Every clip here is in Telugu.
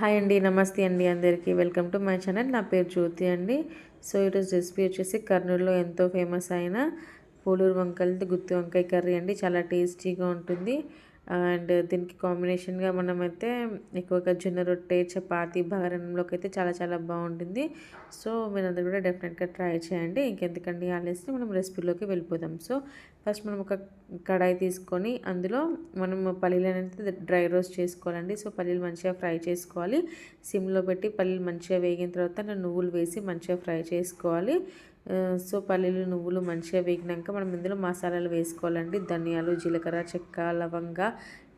హాయ్ అండి, నమస్తే అండి అందరికీ. Welcome to my channel. నా పేరు జ్యోతి అండి. సో ఈరోజు రెసిపీ వచ్చేసి కర్నూలులో ఎంతో ఫేమస్ అయిన పోలూరు వంకాయలతో గుత్తి వంకాయ కర్రీ అండి. చాలా టేస్టీగా ఉంటుంది. అండ్ దీనికి కాంబినేషన్గా మనమైతే ఎక్కువగా జొన్న రొట్టె, చపాతి, బగారన్నంలోకి అయితే చాలా చాలా బాగుంటుంది. సో మీరందరూ కూడా డెఫినెట్గా ట్రై చేయండి. ఇంకెందుకండి ఆలస్యం, మనం రెసిపీలోకి వెళ్ళిపోదాం. సో ఫస్ట్ మనం ఒక కడాయి తీసుకొని అందులో మనం పల్లీలు అనేది డ్రై రోస్ట్ చేసుకోవాలండి. సో పల్లీలు మంచిగా ఫ్రై చేసుకోవాలి. సిమ్లో పెట్టి పల్లీలు మంచిగా వేగిన తర్వాత నువ్వులు వేసి మంచిగా ఫ్రై చేసుకోవాలి. సో పల్లీలు, నువ్వులు మంచిగా వేగినాక మనం ఇందులో మసాలాలు వేసుకోవాలండి. ధనియాలు, జీలకర్ర, చెక్క, లవంగ,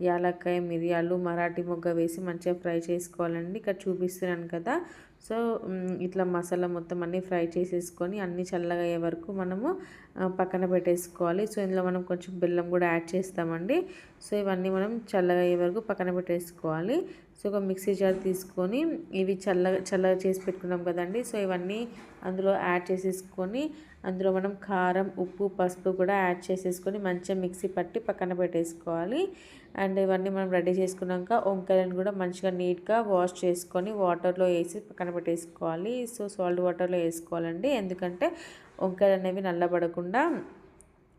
యాలక్కాయ, మిరియాలు, మరాఠీ మొగ్గ వేసి మంచిగా ఫ్రై చేసుకోవాలండి. ఇక్కడ చూపిస్తున్నాను కదా. సో ఇట్లా మసాలా మొత్తం అన్నీ ఫ్రై చేసేసుకొని అన్నీ చల్లగా అయ్యే వరకు మనము పక్కన పెట్టేసుకోవాలి. సో ఇందులో మనం కొంచెం బెల్లం కూడా యాడ్ చేస్తామండి. సో ఇవన్నీ మనం చల్లగా అయ్యే వరకు పక్కన పెట్టేసుకోవాలి. సో ఒక మిక్సీ జార్ తీసుకొని ఇవి చల్లగా చేసి పెట్టుకున్నాం కదండి. సో ఇవన్నీ అందులో యాడ్ చేసేసుకొని అందులో మనం కారం, ఉప్పు, పసుపు కూడా యాడ్ చేసేసుకొని మంచిగా మిక్సీ పట్టి పక్కన పెట్టేసుకోవాలి. అండ్ ఇవన్నీ మనం రెడీ చేసుకున్నాక వంకాయలను కూడా మంచిగా నీట్గా వాష్ చేసుకొని వాటర్లో వేసి పక్కన పెట్టేసుకోవాలి. సో సాల్ట్ వాటర్లో వేసుకోవాలండి, ఎందుకంటే వంకాయలు అనేవి నల్లబడకుండా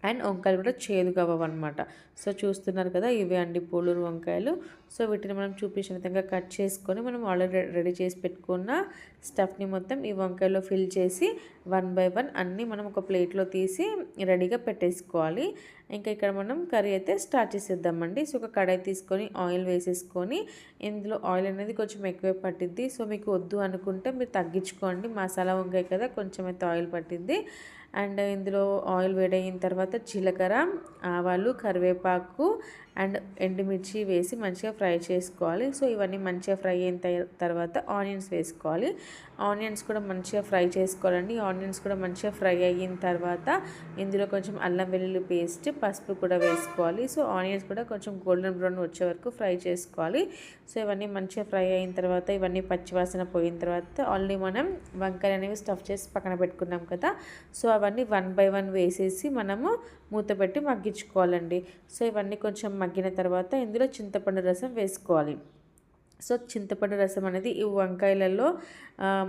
అండ్ వంకాయలు కూడా చేదుగా అవ్వన్నమాట. సో చూస్తున్నారు కదా, ఇవే అండి పోలూరు వంకాయలు. సో వీటిని మనం చూపించిన విధంగా కట్ చేసుకొని మనం ఆల్రెడీ రెడీ చేసి పెట్టుకున్న స్టఫ్ని మొత్తం ఈ వంకాయలో ఫిల్ చేసి 1 బై 1 అన్నీ మనం ఒక ప్లేట్లో తీసి రెడీగా పెట్టేసుకోవాలి. ఇంకా ఇక్కడ మనం కర్రీ అయితే స్టార్ట్ చేసేద్దామండి. సో ఒక కడాయి తీసుకొని ఆయిల్ వేసేసుకొని ఇందులో ఆయిల్ అనేది కొంచెం ఎక్కువే పట్టిద్ది. సో మీకు వద్దు అనుకుంటే మీరు తగ్గించుకోండి. మసాలా వంకాయ కదా, కొంచెం అయితే ఆయిల్ పట్టిద్ది. అండ్ ఇందులో ఆయిల్ వేడయిన తర్వాత జీలకర్ర, ఆవాలు, కరివేపాకు అండ్ ఎండుమిర్చి వేసి మంచిగా ఫ్రై చేసుకోవాలి. సో ఇవన్నీ మంచిగా ఫ్రై అయిన తర్వాత ఆనియన్స్ వేసుకోవాలి. ఆనియన్స్ కూడా మంచిగా ఫ్రై చేసుకోవాలండి. ఆనియన్స్ కూడా మంచిగా ఫ్రై అయిన తర్వాత ఇందులో కొంచెం అల్లం వెల్లుల్లి పేస్ట్, పసుపు కూడా వేసుకోవాలి. సో ఆనియన్స్ కూడా కొంచెం గోల్డెన్ బ్రౌన్ వచ్చే వరకు ఫ్రై చేసుకోవాలి. సో ఇవన్నీ మంచిగా ఫ్రై అయిన తర్వాత ఇవన్నీ పచ్చివాసన పోయిన తర్వాత ఆల్రెడీ మనం వంకాయలు అనేవి స్టఫ్ చేసి పక్కన పెట్టుకున్నాం కదా. సో అవన్నీ 1 బై 1 వేసేసి మనము మూత పెట్టి మగ్గించుకోవాలండి. సో ఇవన్నీ కొంచెం మగ్గిన తర్వాత ఇందులో చింతపండు రసం వేసుకోవాలి. సో చింతపండు రసం అనేది ఈ వంకాయలలో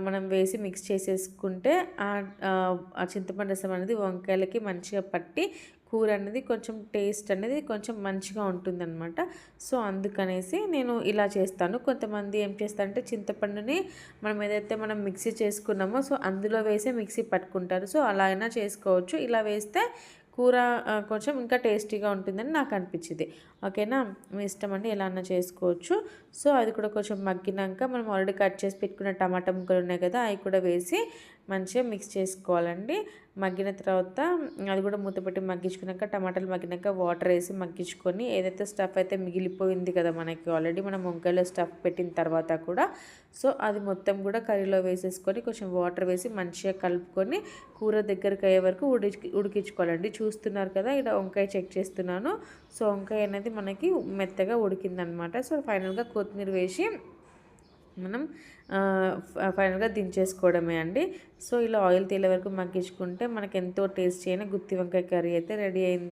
మనం వేసి మిక్స్ చేసేసుకుంటే ఆ చింతపండు రసం అనేది వంకాయలకి మంచిగా పట్టి కూర అనేది కొంచెం టేస్ట్ అనేది కొంచెం మంచిగా ఉంటుందన్నమాట. సో అందుకనేసి నేను ఇలా చేస్తాను. కొంతమంది ఏం చేస్తారంటే చింతపండుని మనం మిక్సీ చేసుకున్నామో సో అందులో వేసే మిక్సీ పట్టుకుంటారు. సో అలా అయినా చేసుకోవచ్చు. ఇలా వేస్తే కూర కొంచెం ఇంకా టేస్టీగా ఉంటుందని నాకు అనిపించింది. ఓకేనా, మీ ఇష్టం అండి, ఎలా అన్నా చేసుకోవచ్చు. సో అది కూడా కొంచెం మగ్గినాక మనం ఆల్రెడీ కట్ చేసి పెట్టుకున్న టమాటా ముక్కలు ఉన్నాయి కదా, అవి కూడా వేసి మంచిగా మిక్స్ చేసుకోవాలండి. మగ్గిన తర్వాత అది కూడా మూత పెట్టి మగ్గించుకున్నాక టమాటాలు మగ్గినాక వాటర్ వేసి మగ్గించుకొని ఏదైతే స్టఫ్ అయితే మిగిలిపోయింది కదా మనకి ఆల్రెడీ మనం వంకాయలో స్టఫ్ పెట్టిన తర్వాత కూడా, సో అది మొత్తం కూడా కర్రీలో వేసేసుకొని కొంచెం వాటర్ వేసి మంచిగా కలుపుకొని కూర దగ్గరికి అయ్యే వరకు ఉడికించుకోవాలండి. చూస్తున్నారు కదా, ఇక్కడ వంకాయ చెక్ చేస్తున్నాను. సో వంకాయ అనేది మనకి మెత్తగా ఉడికిందనమాట. సో ఫైనల్గా కొత్తిమీర వేసి మనం ఫైనల్గా దించేసుకోవడమే అండి. సో ఇలా ఆయిల్ తేలే వరకు మగ్గించుకుంటే మనకి ఎంతో టేస్టీ అయిన గుత్తి వంకాయ కర్రీ అయితే రెడీ అయింది.